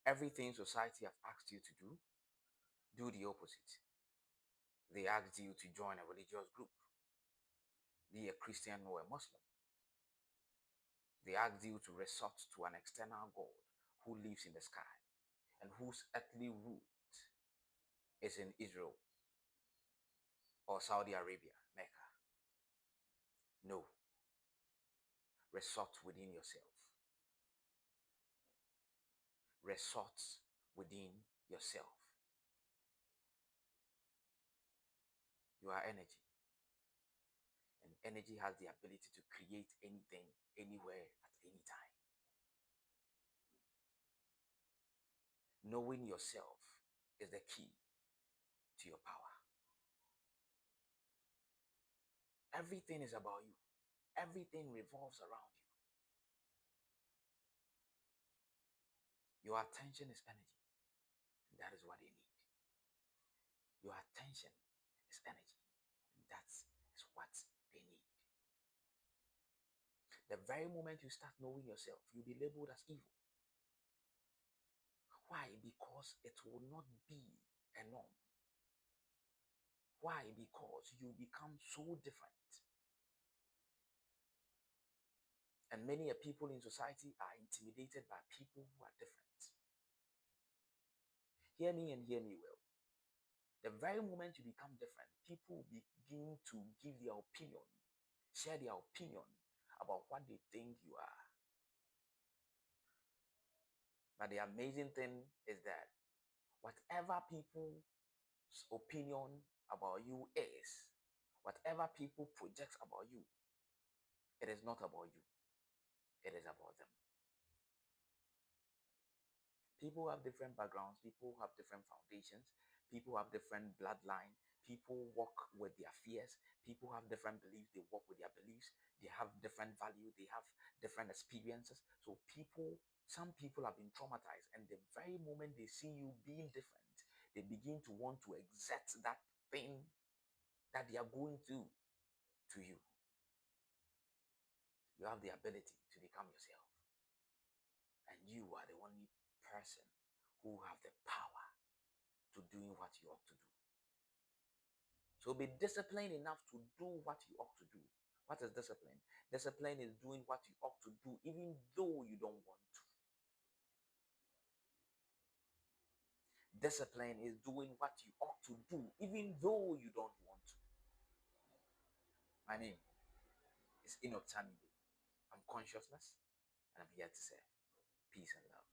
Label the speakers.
Speaker 1: Everything society have asked you to do the opposite. They asked you to join a religious group, be a Christian or a Muslim. They asked you to resort to an external God who lives in the sky and whose earthly root is in Israel or Saudi Arabia, Mecca. No. Resort within yourself. Resort within yourself. You are energy. And energy has the ability to create anything, anywhere, at any time. Knowing yourself is the key to your power. Everything is about you. Everything revolves around you. Your attention is energy. That is what they need. Your attention is energy. And that is what they need. The very moment you start knowing yourself, you'll be labeled as evil. Why? Because it will not be a norm. Why? Because you become so different. And many people in society are intimidated by people who are different. Hear me and hear me well. The very moment you become different, people begin to give their opinion, share their opinion about what they think you are. But the amazing thing is that whatever people's opinion about you is, whatever people project about you, it is not about you. It is about them. People have different backgrounds. People have different foundations. People have different bloodline. People walk with their fears. People have different beliefs. They walk with their beliefs. They have different value. They have different experiences. So some people have been traumatized, and the very moment they see you being different, they begin to want to exert that thing that they are going through to you. You have the ability to become yourself. And you are the only person who have the power to doing what you ought to do. So be disciplined enough to do what you ought to do. What is discipline? Discipline is doing what you ought to do even though you don't want to. Discipline is doing what you ought to do even though you don't want to. My name is Enoch Tanide. I'm consciousness, and I'm here to say peace and love.